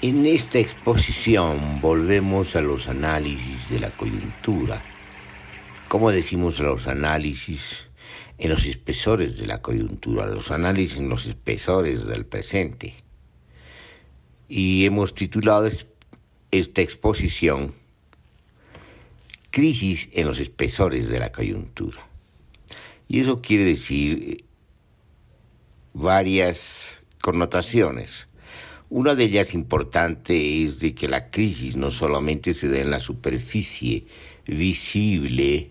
En esta exposición volvemos a los análisis de la coyuntura. ¿Cómo decimos los análisis en los espesores de la coyuntura? Los análisis en los espesores del presente. Y hemos titulado esta exposición Crisis en los espesores de la coyuntura. Y eso quiere decir varias connotaciones. Una de ellas importante es de que la crisis no solamente se da en la superficie visible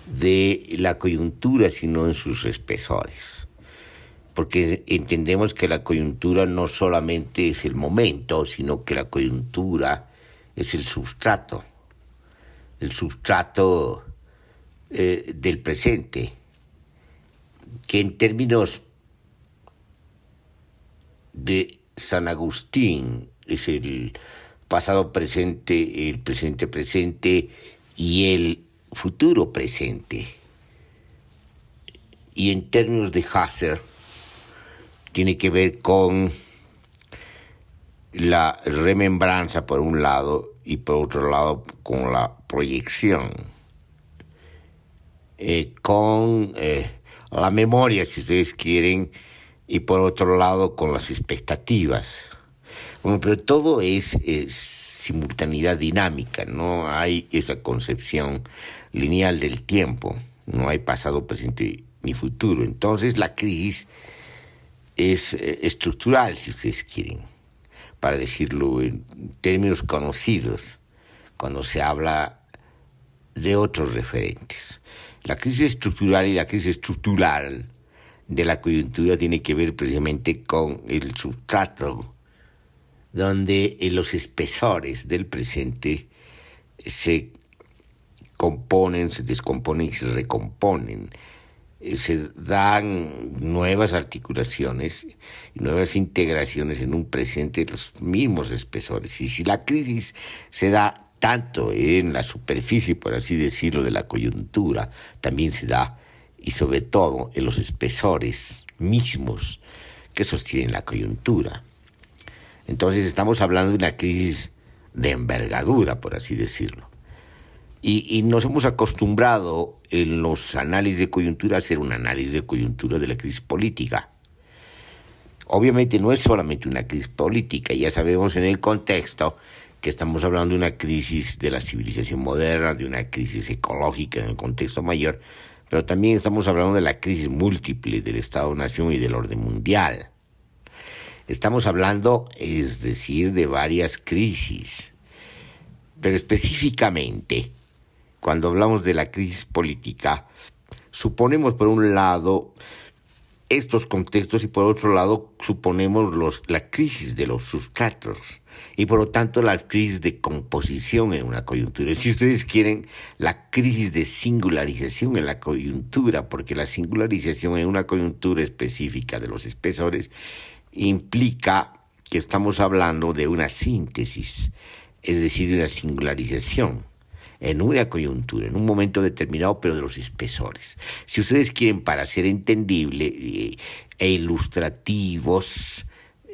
de la coyuntura, sino en sus espesores. Porque entendemos que la coyuntura no solamente es el momento, sino que la coyuntura es el sustrato del presente, que en términos de San Agustín es el pasado presente, el presente presente y el futuro presente. Y en términos de Husserl tiene que ver con la remembranza por un lado y por otro lado con la proyección, con la memoria, si ustedes quieren, y por otro lado con las expectativas. Bueno, pero todo es simultaneidad dinámica, no hay esa concepción lineal del tiempo, no hay pasado, presente ni futuro. Entonces la crisis es estructural, si ustedes quieren, para decirlo en términos conocidos, cuando se habla de otros referentes. La crisis estructural y la crisis estructural de la coyuntura tiene que ver precisamente con el sustrato, donde los espesores del presente se componen, se descomponen y se recomponen. Se dan nuevas articulaciones y nuevas integraciones en un presente de los mismos espesores. Y si la crisis se da tanto en la superficie, por así decirlo, de la coyuntura, también se da y sobre todo en los espesores mismos que sostienen la coyuntura. Entonces estamos hablando de una crisis de envergadura, por así decirlo. Y nos hemos acostumbrado en los análisis de coyuntura a hacer un análisis de coyuntura de la crisis política. Obviamente no es solamente una crisis política, ya sabemos en el contexto que estamos hablando de una crisis de la civilización moderna, de una crisis ecológica en el contexto mayor, pero también estamos hablando de la crisis múltiple del Estado-Nación y del orden mundial. Estamos hablando, es decir, de varias crisis, pero específicamente, cuando hablamos de la crisis política, suponemos por un lado estos contextos y por otro lado suponemos la crisis de los sustratos y por lo tanto la crisis de composición en una coyuntura. Si ustedes quieren, la crisis de singularización en la coyuntura, porque la singularización en una coyuntura específica de los espesores implica que estamos hablando de una síntesis, es decir, de una singularización en una coyuntura, en un momento determinado, pero de los espesores. Si ustedes quieren, para ser entendible e ilustrativos,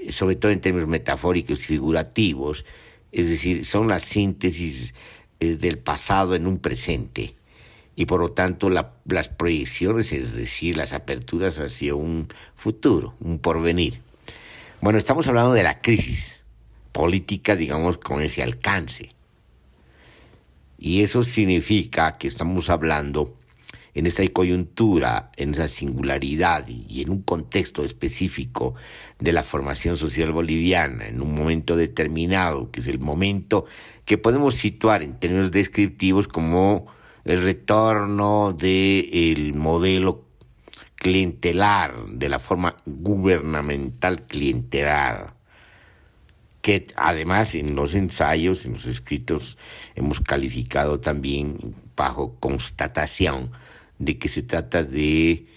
sobre todo en términos metafóricos y figurativos, es decir, son la síntesis del pasado en un presente y por lo tanto las proyecciones, es decir, las aperturas hacia un futuro, un porvenir. Bueno, estamos hablando de la crisis política, digamos, con ese alcance. Y eso significa que estamos hablando en esta coyuntura, en esa singularidad y en un contexto específico de la formación social boliviana, en un momento determinado, que es el momento que podemos situar en términos descriptivos como el retorno del modelo clientelar, de la forma gubernamental clientelar, que además en los ensayos, en los escritos, hemos calificado también bajo constatación de que se trata de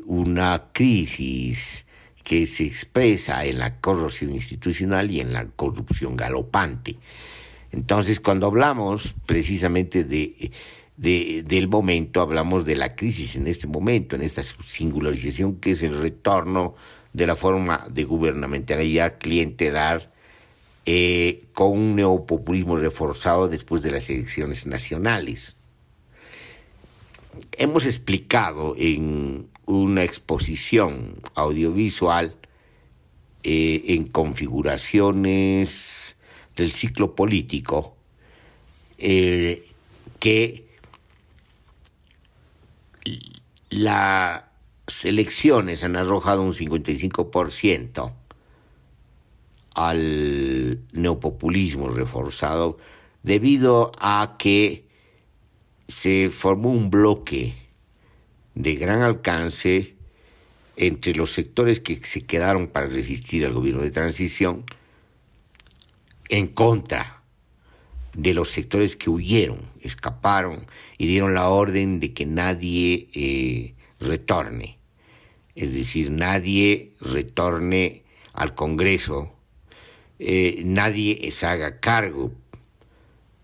una crisis que se expresa en la corrupción institucional y en la corrupción galopante. Entonces, cuando hablamos precisamente del momento, hablamos de la crisis en este momento, en esta singularización que es el retorno de la forma de gubernamentalidad clientelar con un neopopulismo reforzado después de las elecciones nacionales. Hemos explicado en una exposición audiovisual en configuraciones del ciclo político que las elecciones han arrojado un 55% al neopopulismo reforzado debido a que se formó un bloque de gran alcance entre los sectores que se quedaron para resistir al gobierno de transición en contra de los sectores que huyeron, escaparon y dieron la orden de que nadie retorne. Es decir, nadie retorne al Congreso, nadie se haga cargo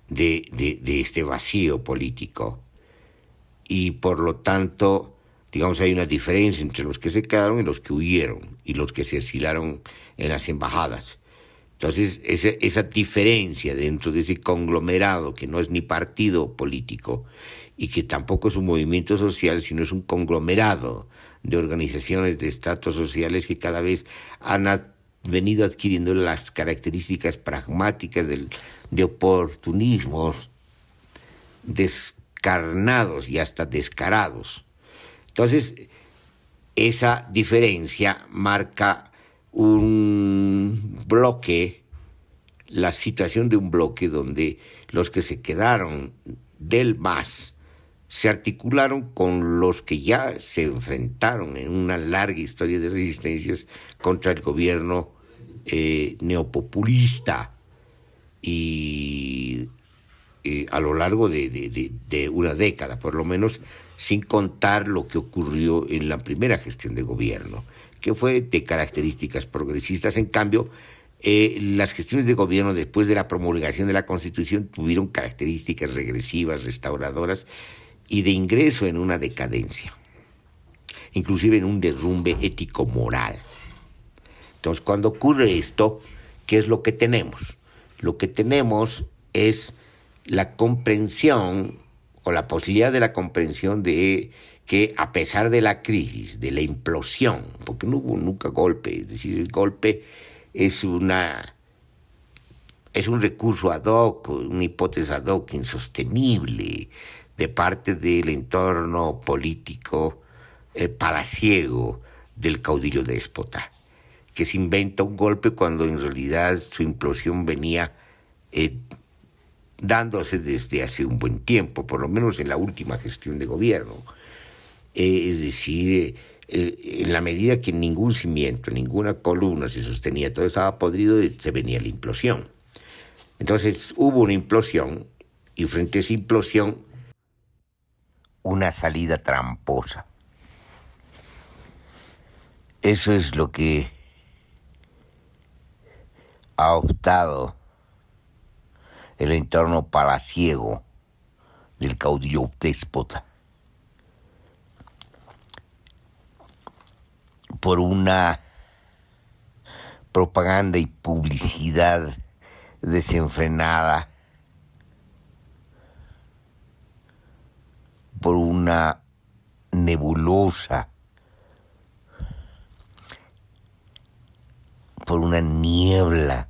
de este vacío político. Y por lo tanto, digamos, hay una diferencia entre los que se quedaron y los que huyeron y los que se asilaron en las embajadas. Entonces, esa diferencia dentro de ese conglomerado que no es ni partido político y que tampoco es un movimiento social, sino es un conglomerado de organizaciones de estratos sociales que cada vez han venido adquiriendo las características pragmáticas de oportunismos descarnados y hasta descarados. Entonces, esa diferencia marca un bloque, la situación de un bloque donde los que se quedaron del MAS se articularon con los que ya se enfrentaron en una larga historia de resistencias contra el gobierno neopopulista y a lo largo de una década, por lo menos, sin contar lo que ocurrió en la primera gestión de gobierno, que fue de características progresistas. En cambio, las gestiones de gobierno después de la promulgación de la Constitución tuvieron características regresivas, restauradoras y de ingreso en una decadencia, inclusive en un derrumbe ético-moral. Entonces, cuando ocurre esto, ¿qué es lo que tenemos? Lo que tenemos es la comprensión o la posibilidad de la comprensión de que a pesar de la crisis, de la implosión, porque no hubo nunca golpe, es decir, el golpe es un recurso ad hoc, una hipótesis ad hoc insostenible de parte del entorno político palaciego del caudillo déspota, que se inventa un golpe cuando en realidad su implosión venía dándose desde hace un buen tiempo, por lo menos en la última gestión de gobierno. Es decir, en la medida que ningún cimiento, ninguna columna se sostenía, todo estaba podrido, se venía la implosión. Entonces hubo una implosión y frente a esa implosión una salida tramposa. Eso es lo que ha optado el entorno palaciego del caudillo déspota por una propaganda y publicidad desenfrenada, por una nebulosa, por una niebla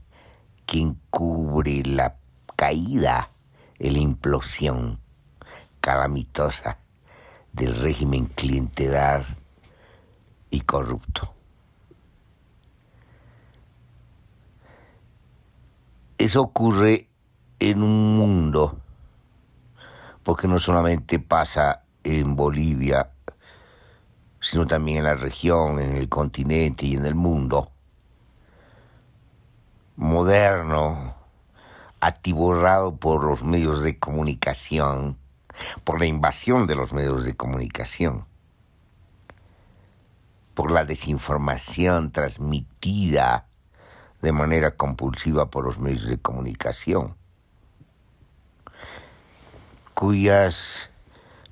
que encubre la caída, la implosión calamitosa del régimen clientelar y corrupto. Eso ocurre en un mundo, porque no solamente pasa en Bolivia, sino también en la región, en el continente y en el mundo moderno, atiborrado por los medios de comunicación, por la invasión de los medios de comunicación, por la desinformación transmitida de manera compulsiva por los medios de comunicación, cuyas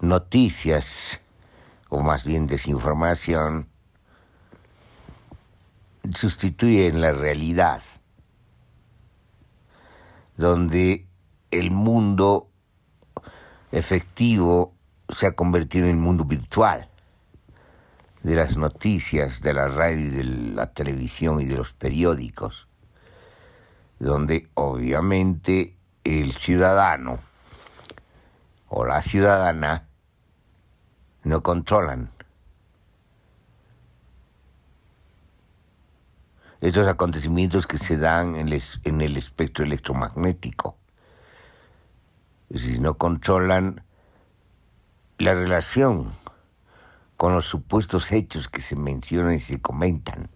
noticias, o más bien desinformación, sustituyen la realidad. donde el mundo efectivo se ha convertido en el mundo virtual, de las noticias, de la radio y de la televisión y de los periódicos, donde obviamente el ciudadano o la ciudadana no controlan estos acontecimientos que se dan en el espectro electromagnético. Es decir, no controlan la relación con los supuestos hechos que se mencionan y se comentan.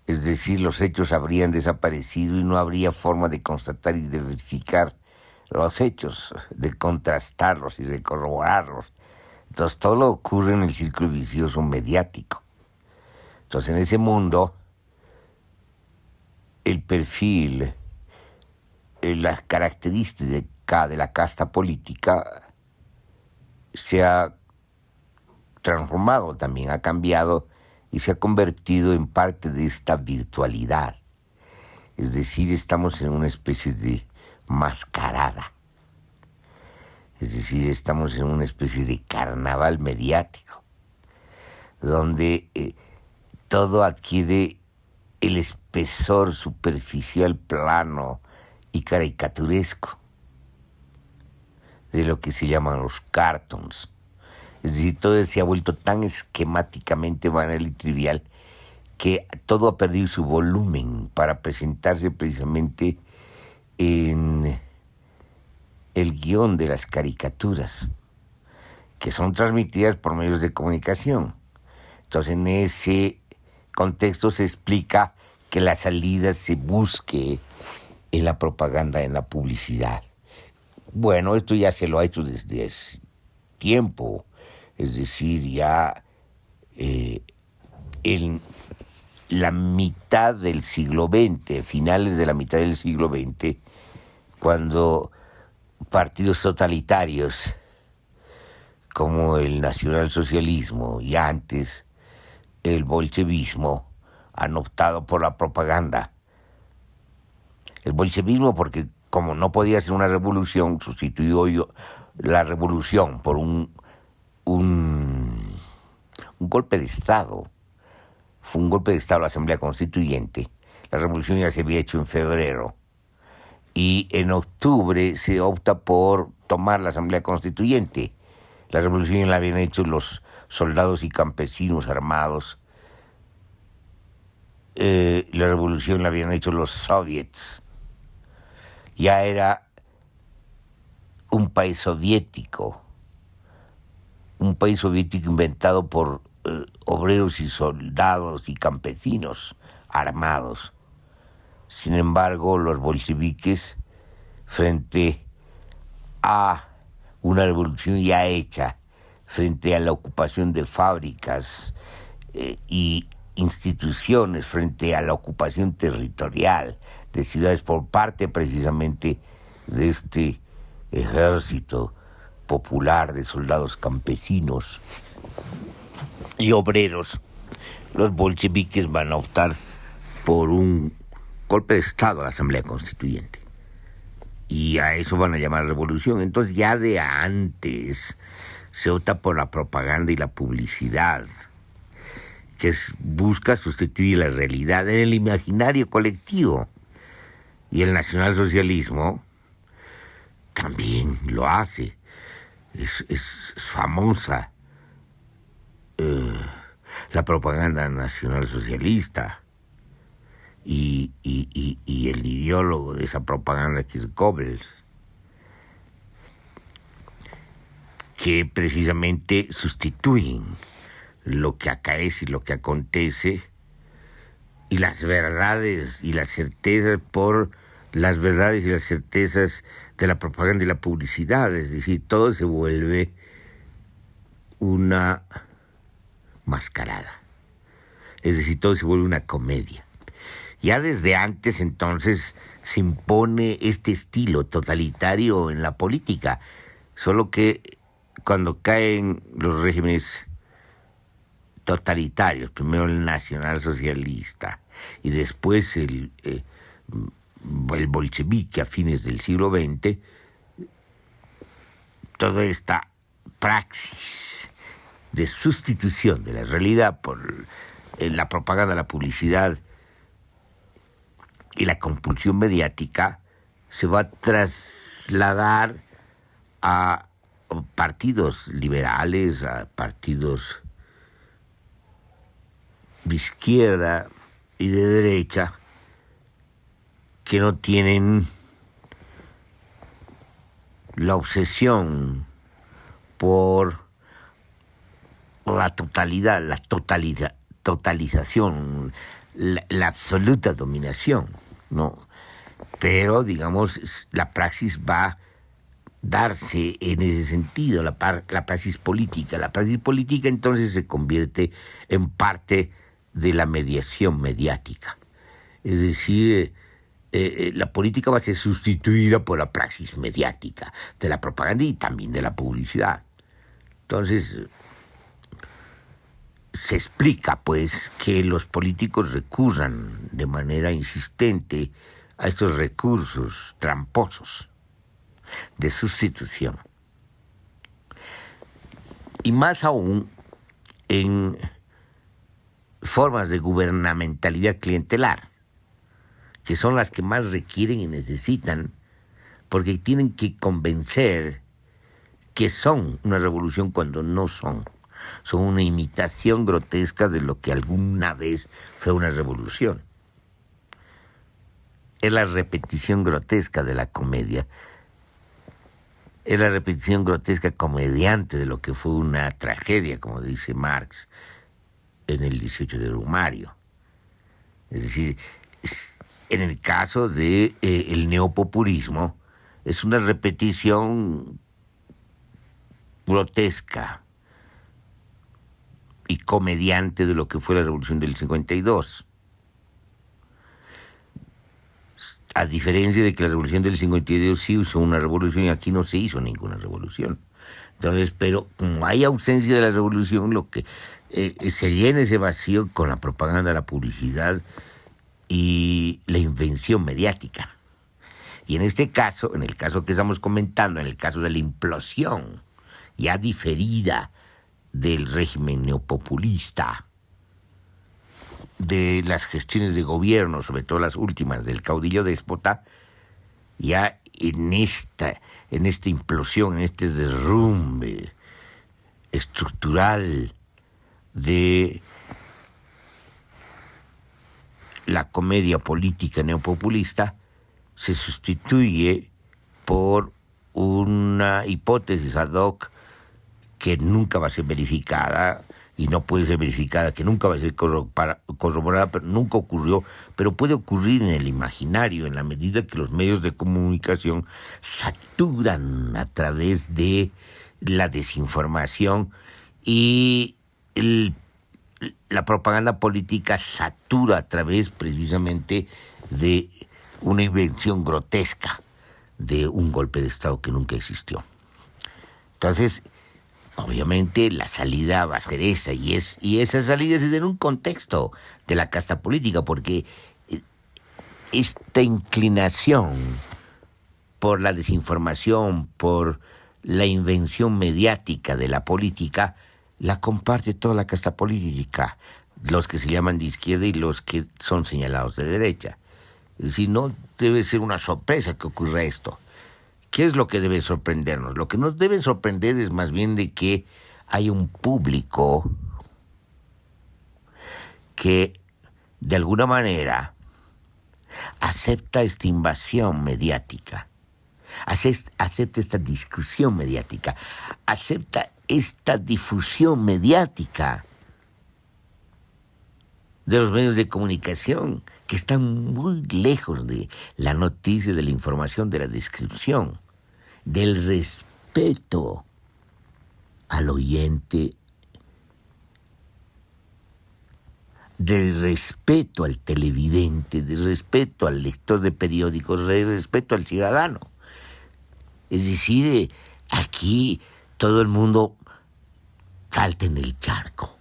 Es decir, los hechos habrían desaparecido y no habría forma de constatar y de verificar los hechos, de contrastarlos y de corroborarlos. Entonces todo lo ocurre en el círculo vicioso mediático. Entonces en ese mundo el perfil, las características de la casta política se ha transformado también, ha cambiado y se ha convertido en parte de esta virtualidad. Es decir, estamos en una especie de mascarada. Es decir, estamos en una especie de carnaval mediático, donde todo adquiere el espesor superficial, plano y caricaturesco de lo que se llaman los cartoons. Es decir, todo se ha vuelto tan esquemáticamente banal y trivial que todo ha perdido su volumen para presentarse precisamente en el guión de las caricaturas, que son transmitidas por medios de comunicación. Entonces, en ese contexto se explica que la salida se busque en la propaganda, en la publicidad. Bueno, esto ya se lo ha hecho desde hace tiempo, es decir, ya en la mitad del siglo XX, finales de la mitad del siglo XX, cuando partidos totalitarios como el nacionalsocialismo y antes el bolchevismo han optado por la propaganda. El bolchevismo, porque como no podía ser una revolución, sustituyó la revolución por un golpe de Estado. Fue un golpe de Estado la Asamblea Constituyente. La revolución ya se había hecho en febrero. Y en octubre se opta por tomar la Asamblea Constituyente. La revolución ya la habían hecho los soldados y campesinos armados. La revolución la habían hecho los soviets. Ya era un país soviético inventado por obreros y soldados y campesinos armados. Sin embargo, los bolcheviques, frente a una revolución ya hecha, frente a la ocupación de fábricas y instituciones, frente a la ocupación territorial de ciudades por parte precisamente de este ejército popular de soldados campesinos y obreros, los bolcheviques van a optar por un golpe de Estado a la Asamblea Constituyente. Y a eso van a llamar revolución. Entonces ya de antes se opta por la propaganda y la publicidad, que busca sustituir la realidad en el imaginario colectivo. Y el nacionalsocialismo también lo hace. Es famosa la propaganda nacionalsocialista. Y el ideólogo de esa propaganda, que es Goebbels, que precisamente sustituyen lo que acaece y lo que acontece y las verdades y las certezas por las verdades y las certezas de la propaganda y la publicidad. Es decir, todo se vuelve una mascarada. Es decir, todo se vuelve una comedia. Ya desde antes, entonces, se impone este estilo totalitario en la política, solo que cuando caen los regímenes totalitarios, primero el nacionalsocialista y después el el bolchevique a fines del siglo XX, toda esta praxis de sustitución de la realidad por la propaganda, la publicidad y la compulsión mediática se va a trasladar a partidos liberales, a partidos de izquierda y de derecha que no tienen la obsesión por la totalidad, totalización, la absoluta dominación, ¿no? Pero, digamos, la praxis va a darse en ese sentido, la praxis política. La praxis política entonces se convierte en parte de la mediación mediática. Es decir, la política va a ser sustituida por la praxis mediática, de la propaganda y también de la publicidad. Entonces, se explica, pues, que los políticos recurran de manera insistente a estos recursos tramposos de sustitución. Y más aún en formas de gubernamentalidad clientelar, que son las que más requieren y necesitan, porque tienen que convencer que son una revolución cuando no son. Son una imitación grotesca de lo que alguna vez fue una revolución. Es la repetición grotesca de la comedia. Es la repetición grotesca comediante de lo que fue una tragedia, como dice Marx en el 18 de Brumario. Es decir, en el caso de el neopopulismo, es una repetición grotesca y comediante de lo que fue la revolución del 52. A diferencia de que la revolución del 52 sí hizo una revolución y aquí no se hizo ninguna revolución. Entonces, pero como hay ausencia de la revolución, lo que se llena ese vacío con la propaganda, la publicidad y la invención mediática. Y en este caso, en el caso que estamos comentando, en el caso de la implosión ya diferida del régimen neopopulista, de las gestiones de gobierno, sobre todo las últimas del caudillo déspota, ya en esta implosión, en este derrumbe estructural de la comedia política neopopulista, se sustituye por una hipótesis ad hoc que nunca va a ser verificada y no puede ser verificada, que nunca va a ser corroborada, pero nunca ocurrió, pero puede ocurrir en el imaginario en la medida que los medios de comunicación saturan a través de la desinformación y la propaganda política satura a través precisamente de una invención grotesca de un golpe de Estado que nunca existió. Entonces, obviamente la salida va a ser esa, y esa salida es en un contexto de la casta política, porque esta inclinación por la desinformación, por la invención mediática de la política, la comparte toda la casta política, los que se llaman de izquierda y los que son señalados de derecha. Es decir, no debe ser una sorpresa que ocurra esto. ¿Qué es lo que debe sorprendernos? Lo que nos debe sorprender es más bien de que hay un público que de alguna manera acepta esta invasión mediática, acepta esta discusión mediática, acepta esta difusión mediática de los medios de comunicación que están muy lejos de la noticia, de la información, de la descripción, del respeto al oyente, del respeto al televidente, del respeto al lector de periódicos, del respeto al ciudadano. Es decir, aquí todo el mundo salta en el charco.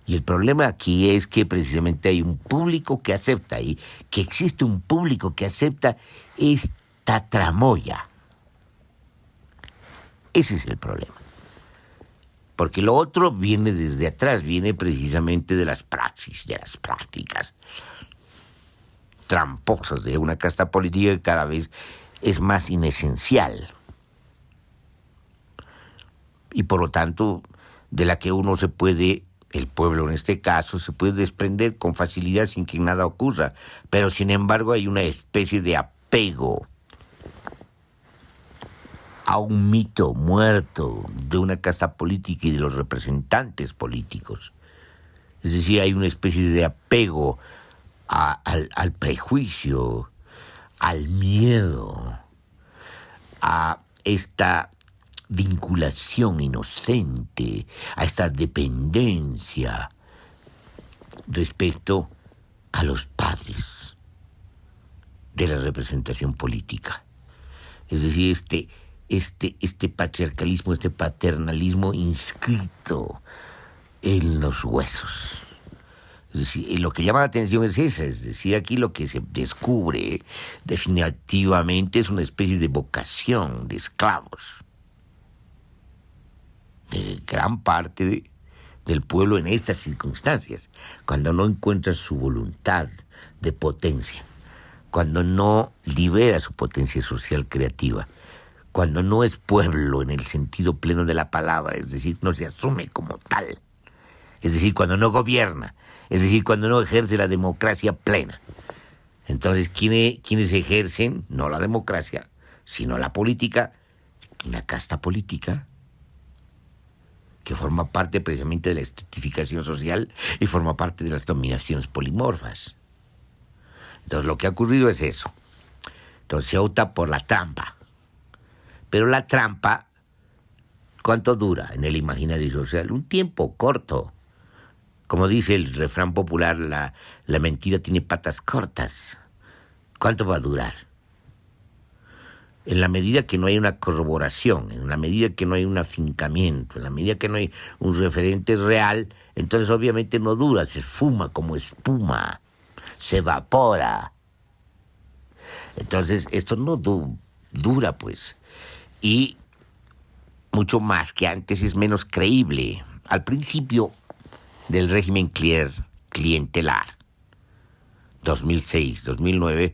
Y el problema aquí es que precisamente hay un público que acepta, y que existe un público que acepta esta tramoya. Ese es el problema. Porque lo otro viene desde atrás, viene precisamente de las praxis, de las prácticas tramposas de una casta política que cada vez es más inesencial. Y por lo tanto, de la que uno se puede, el pueblo en este caso, se puede desprender con facilidad sin que nada ocurra. Pero sin embargo hay una especie de apego a un mito muerto de una casta política y de los representantes políticos. Es decir, hay una especie de apego al prejuicio, al miedo, a esta vinculación inocente, a esta dependencia respecto a los padres de la representación política. Es decir, este patriarcalismo, este paternalismo inscrito en los huesos. Es decir, lo que llama la atención es eso, es decir, aquí lo que se descubre definitivamente es una especie de vocación de esclavos de gran parte del pueblo en estas circunstancias, cuando no encuentra su voluntad de potencia, cuando no libera su potencia social creativa, cuando no es pueblo en el sentido pleno de la palabra, es decir, no se asume como tal, es decir, cuando no gobierna, es decir, cuando no ejerce la democracia plena. Entonces, ¿quiénes ejercen? No la democracia, sino la política, una casta política que forma parte precisamente de la estratificación social y forma parte de las dominaciones polimorfas. Entonces, lo que ha ocurrido es eso. Entonces, se opta por la trampa. Pero la trampa, ¿cuánto dura en el imaginario social? Un tiempo corto. Como dice el refrán popular, la mentira tiene patas cortas. ¿Cuánto va a durar? En la medida que no hay una corroboración, en la medida que no hay un afincamiento, en la medida que no hay un referente real, entonces obviamente no dura, se esfuma como espuma, se evapora. Entonces esto no dura, pues. Y mucho más que antes es menos creíble. Al principio del régimen clientelar, 2006, 2009,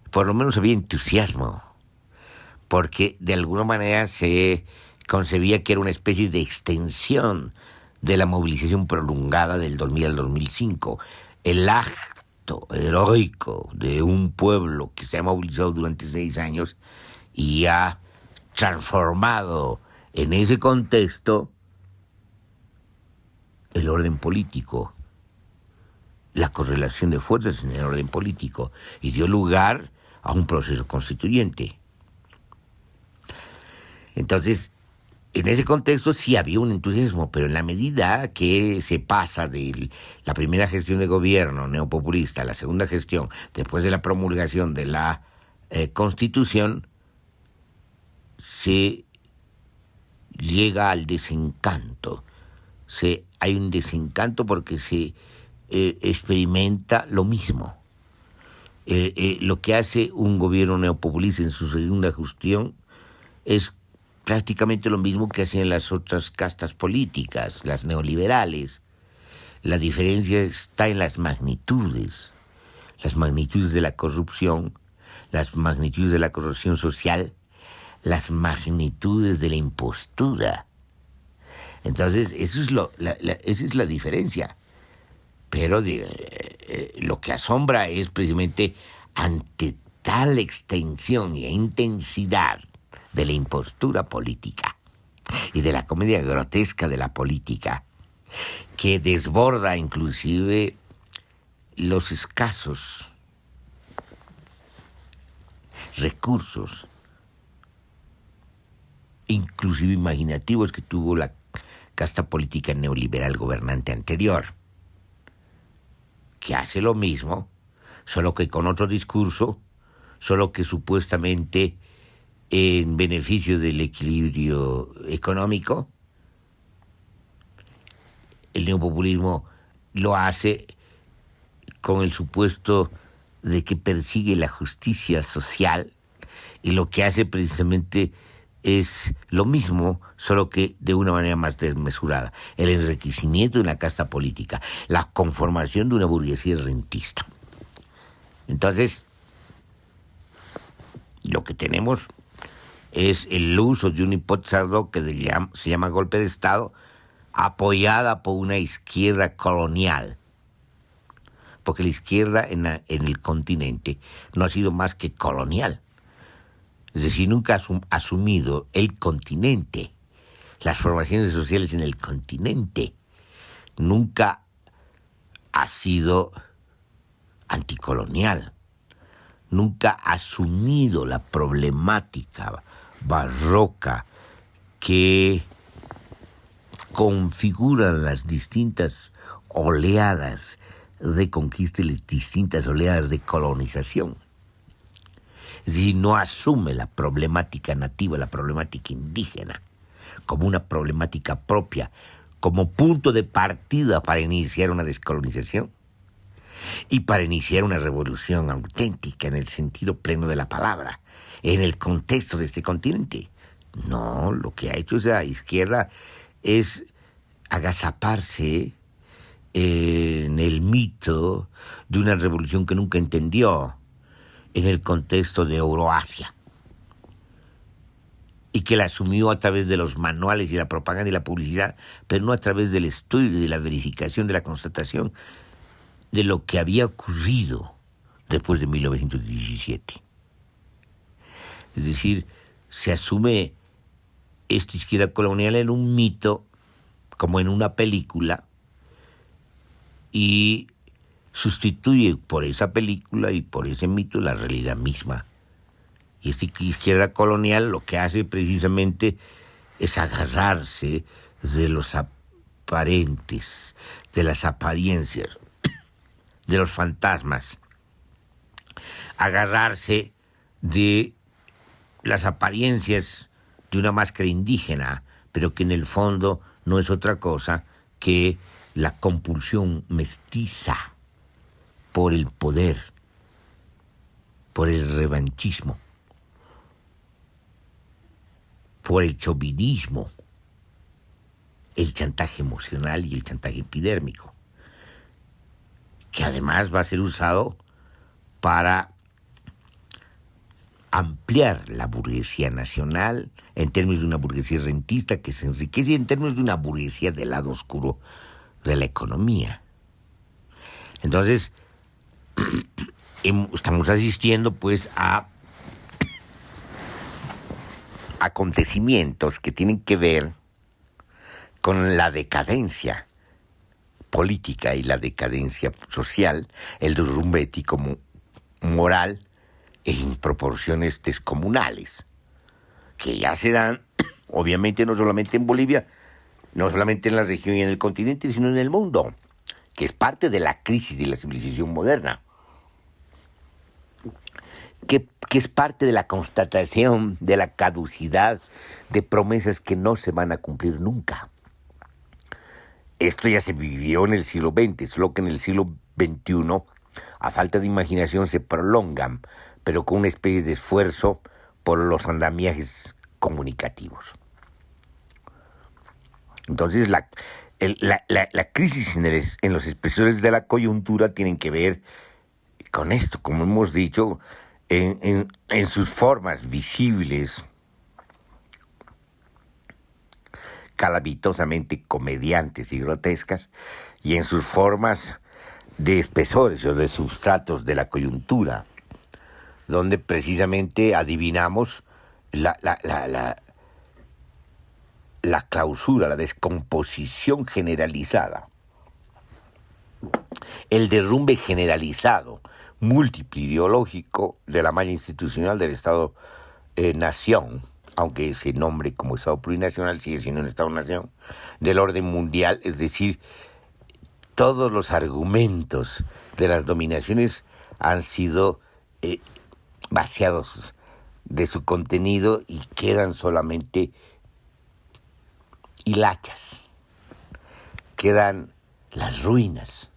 por lo menos había entusiasmo, porque de alguna manera se concebía que era una especie de extensión de la movilización prolongada del 2000 al 2005. El acto heroico de un pueblo que se ha movilizado durante 6 años y ha transformado en ese contexto el orden político, la correlación de fuerzas en el orden político, y dio lugar a un proceso constituyente. Entonces, en ese contexto sí había un entusiasmo, pero en la medida que se pasa de la primera gestión de gobierno neopopulista a la segunda gestión, después de la promulgación de la Constitución, se llega al desencanto. Hay un desencanto porque se experimenta lo mismo. Lo que hace un gobierno neopopulista en su segunda gestión es prácticamente lo mismo que hacen las otras castas políticas, las neoliberales. La diferencia está en las magnitudes de la corrupción, las magnitudes de la corrupción social, las magnitudes de la impostura. Entonces, esa es la diferencia. Pero lo que asombra es precisamente ante tal extensión e intensidad de la impostura política y de la comedia grotesca de la política, que desborda inclusive los escasos recursos, inclusive imaginativos, que tuvo la casta política neoliberal gobernante anterior, que hace lo mismo, solo que con otro discurso, solo que supuestamente en beneficio del equilibrio económico. El neopopulismo lo hace con el supuesto de que persigue la justicia social, y lo que hace precisamente es lo mismo, solo que de una manera más desmesurada: el enriquecimiento de una casta política, la conformación de una burguesía rentista. Entonces, lo que tenemos es el uso de una hipótesis ad hoc que se llama golpe de Estado, apoyada por una izquierda colonial. Porque la izquierda en el continente no ha sido más que colonial. Es decir, nunca ha asumido el continente, las formaciones sociales en el continente. Nunca ha sido anticolonial. Nunca ha asumido la problemática barroca que configuran las distintas oleadas de conquista y las distintas oleadas de colonización. Es decir, no asume la problemática nativa, la problemática indígena, como una problemática propia, como punto de partida para iniciar una descolonización y para iniciar una revolución auténtica en el sentido pleno de la palabra, en el contexto de este continente. No, lo que ha hecho esa izquierda es agazaparse en el mito de una revolución que nunca entendió en el contexto de Euroasia, y que la asumió a través de los manuales y la propaganda y la publicidad, pero no a través del estudio y de la verificación, de la constatación de lo que había ocurrido después de 1917. Es decir, se asume esta izquierda colonial en un mito, como en una película, y sustituye por esa película y por ese mito la realidad misma. Y esta izquierda colonial lo que hace precisamente es agarrarse de los aparentes, de las apariencias, de los fantasmas, agarrarse de las apariencias de una máscara indígena, pero que en el fondo no es otra cosa que la compulsión mestiza por el poder, por el revanchismo, por el chauvinismo, el chantaje emocional y el chantaje epidérmico, que además va a ser usado para ampliar la burguesía nacional en términos de una burguesía rentista que se enriquece, y en términos de una burguesía del lado oscuro de la economía. Entonces, estamos asistiendo pues a acontecimientos que tienen que ver con la decadencia política y la decadencia social, el derrumbe ético moral en proporciones descomunales, que ya se dan, obviamente, no solamente en Bolivia, no solamente en la región y en el continente, sino en el mundo, que es parte de la crisis de la civilización moderna, que es parte de la constatación de la caducidad de promesas que no se van a cumplir nunca. Esto ya se vivió en el siglo XX, solo que en el siglo XXI, a falta de imaginación, se prolongan, pero con una especie de esfuerzo por los andamiajes comunicativos. Entonces, la crisis en los expresores de la coyuntura tienen que ver con esto, como hemos dicho, en sus formas visibles, calamitosamente comediantes y grotescas, y en sus formas de espesores o de sustratos de la coyuntura, donde precisamente adivinamos la clausura, la descomposición generalizada, el derrumbe generalizado, múltiple, ideológico de la malla institucional del Estado-nación, aunque ese nombre como Estado plurinacional sigue siendo un Estado-nación, del orden mundial. Es decir, todos los argumentos de las dominaciones han sido vaciados de su contenido y quedan solamente hilachas, quedan las ruinas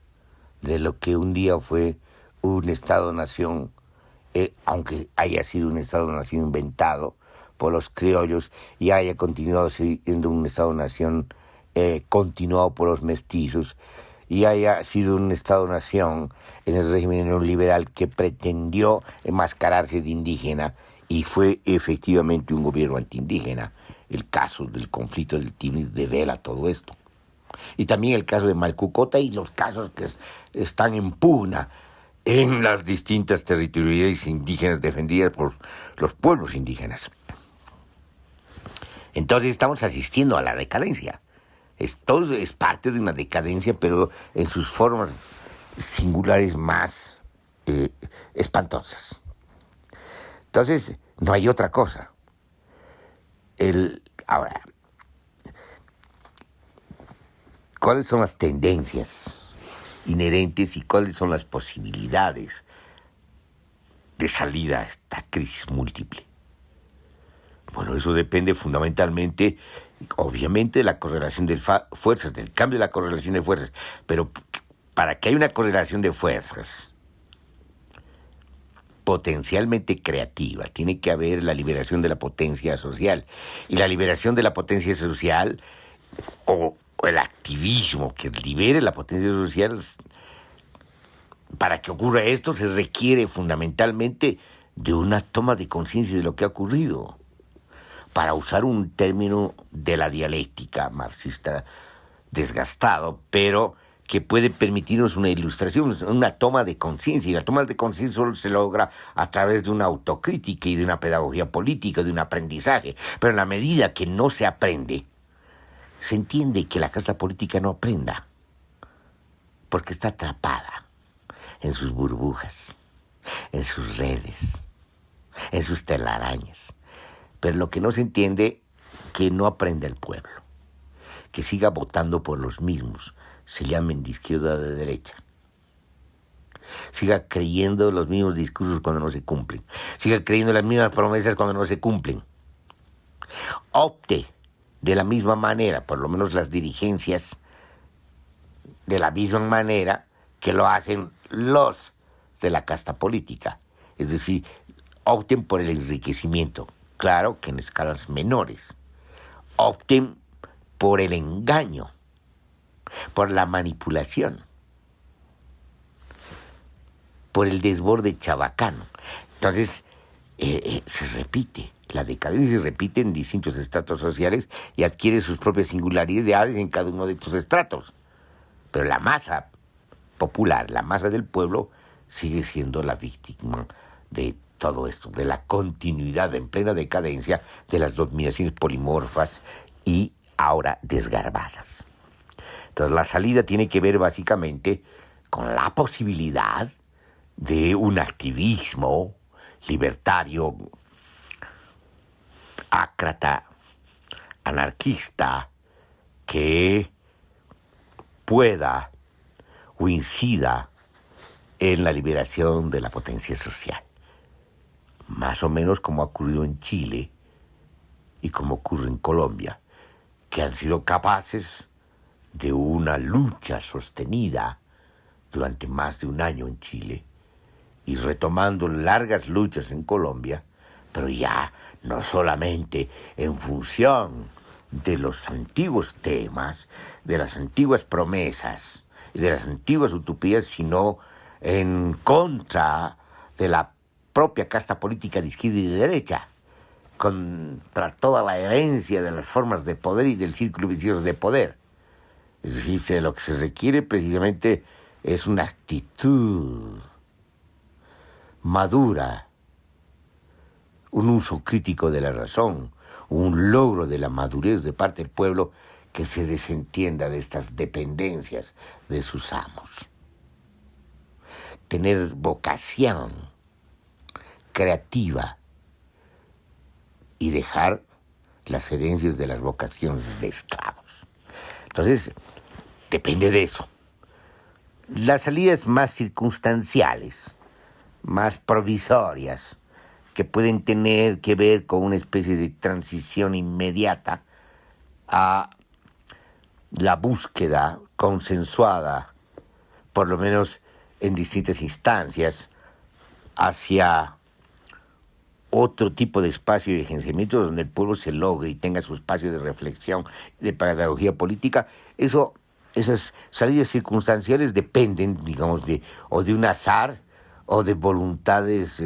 de lo que un día fue un Estado-nación, aunque haya sido un Estado-nación inventado por los criollos y haya continuado siendo un Estado-nación continuado por los mestizos, y haya sido un Estado-nación en el régimen neoliberal que pretendió enmascararse de indígena y fue efectivamente un gobierno antiindígena. El caso del conflicto del Tíbet devela todo esto. Y también el caso de Malcucota y los casos que están en pugna en las distintas territorialidades indígenas defendidas por los pueblos indígenas. Entonces estamos asistiendo a la decadencia. Todo es parte de una decadencia, pero en sus formas singulares más espantosas. Entonces, no hay otra cosa. Ahora, ¿cuáles son las tendencias inherentes y cuáles son las posibilidades de salida a esta crisis múltiple? Bueno, eso depende fundamentalmente, obviamente, de la correlación de fuerzas, del cambio de la correlación de fuerzas. Pero para que haya una correlación de fuerzas potencialmente creativa, tiene que haber la liberación de la potencia social. Y la liberación de la potencia social, o el activismo que libere la potencia social, para que ocurra esto se requiere fundamentalmente de una toma de conciencia de lo que ha ocurrido. Para usar un término de la dialéctica marxista desgastado, pero que puede permitirnos una ilustración, una toma de conciencia. Y la toma de conciencia solo se logra a través de una autocrítica y de una pedagogía política, de un aprendizaje. Pero en la medida que no se aprende, se entiende que la casta política no aprenda, porque está atrapada en sus burbujas, en sus redes, en sus telarañas. Pero lo que no se entiende, que no aprenda el pueblo, que siga votando por los mismos, se llamen de izquierda o de derecha. Siga creyendo los mismos discursos cuando no se cumplen. Siga creyendo las mismas promesas cuando no se cumplen. Opte de la misma manera, por lo menos las dirigencias, de la misma manera que lo hacen los de la casta política. Es decir, opten por el enriquecimiento. Claro que en escalas menores. Opten por el engaño, por la manipulación, por el desborde chabacano. Entonces, se repite. La decadencia se repite en distintos estratos sociales y adquiere sus propias singularidades en cada uno de estos estratos. Pero la masa popular, la masa del pueblo, sigue siendo la víctima de todo esto, de la continuidad en plena decadencia de las dominaciones polimorfas y ahora desgarbadas. Entonces la salida tiene que ver básicamente con la posibilidad de un activismo libertario, ácrata, anarquista, que pueda o incida en la liberación de la potencia social. Más o menos como ha ocurrido en Chile y como ocurre en Colombia, que han sido capaces de una lucha sostenida durante más de un año en Chile y retomando largas luchas en Colombia, pero ya no solamente en función de los antiguos temas, de las antiguas promesas y de las antiguas utopías, sino en contra de la propia casta política de izquierda y de derecha, contra toda la herencia de las formas de poder y del círculo vicioso de poder. Es decir, lo que se requiere precisamente es una actitud madura, un uso crítico de la razón, un logro de la madurez de parte del pueblo que se desentienda de estas dependencias de sus amos. Tener vocación creativa y dejar las herencias de las vocaciones de esclavos. Entonces, depende de eso. Las salidas más circunstanciales, más provisorias, que pueden tener que ver con una especie de transición inmediata a la búsqueda consensuada, por lo menos en distintas instancias, hacia otro tipo de espacio de agenciamiento donde el pueblo se logre y tenga su espacio de reflexión, de pedagogía política, esas salidas circunstanciales dependen, digamos, o de un azar o de voluntades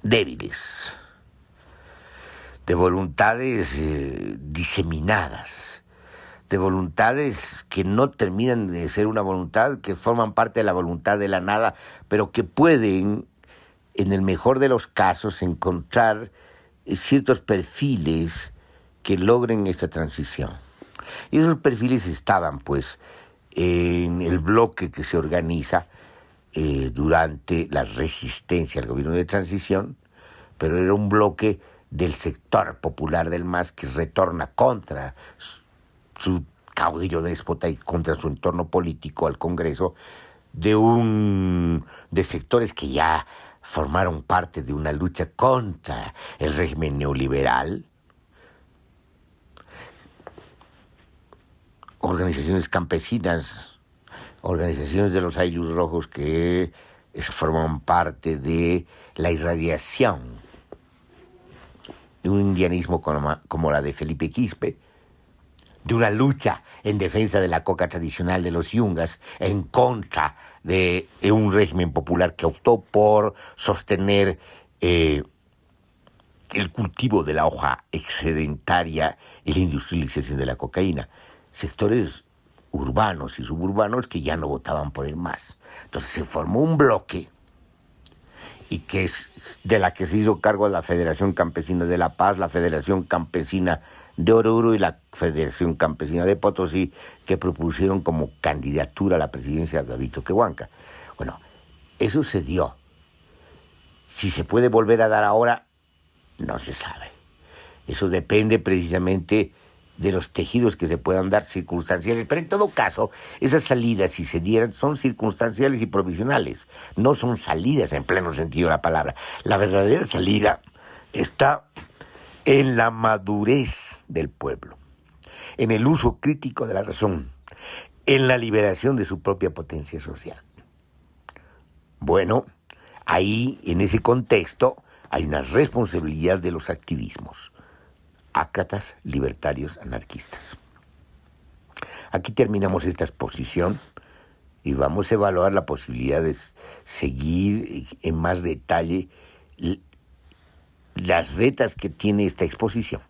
débiles, de voluntades diseminadas, de voluntades que no terminan de ser una voluntad, que forman parte de la voluntad de la nada, pero que pueden, en el mejor de los casos, encontrar ciertos perfiles que logren esta transición. Y esos perfiles estaban, pues, en el bloque que se organiza durante la resistencia al gobierno de transición, pero era un bloque del sector popular del MAS que retorna contra su caudillo déspota y contra su entorno político al Congreso, de sectores que ya formaron parte de una lucha contra el régimen neoliberal, organizaciones campesinas, organizaciones de los Ayllus Rojos que forman parte de la irradiación de un indianismo como la de Felipe Quispe, de una lucha en defensa de la coca tradicional de los yungas, en contra de un régimen popular que optó por sostener el cultivo de la hoja excedentaria y la industrialización de la cocaína. Sectores urbanos y suburbanos que ya no votaban por el MAS. Entonces se formó un bloque y que es de la que se hizo cargo la Federación Campesina de La Paz, la Federación Campesina de Oruro y la Federación Campesina de Potosí, que propusieron como candidatura a la presidencia de David Toquehuanca. Bueno, eso se dio. Si se puede volver a dar ahora, no se sabe. Eso depende precisamente de los tejidos que se puedan dar circunstanciales, pero en todo caso, esas salidas, si se dieran, son circunstanciales y provisionales, no son salidas en pleno sentido de la palabra. La verdadera salida está en la madurez del pueblo, en el uso crítico de la razón, en la liberación de su propia potencia social. Bueno, ahí, en ese contexto, hay una responsabilidad de los activismos, ácratas, libertarios, anarquistas. Aquí terminamos esta exposición y vamos a evaluar la posibilidad de seguir en más detalle las vetas que tiene esta exposición.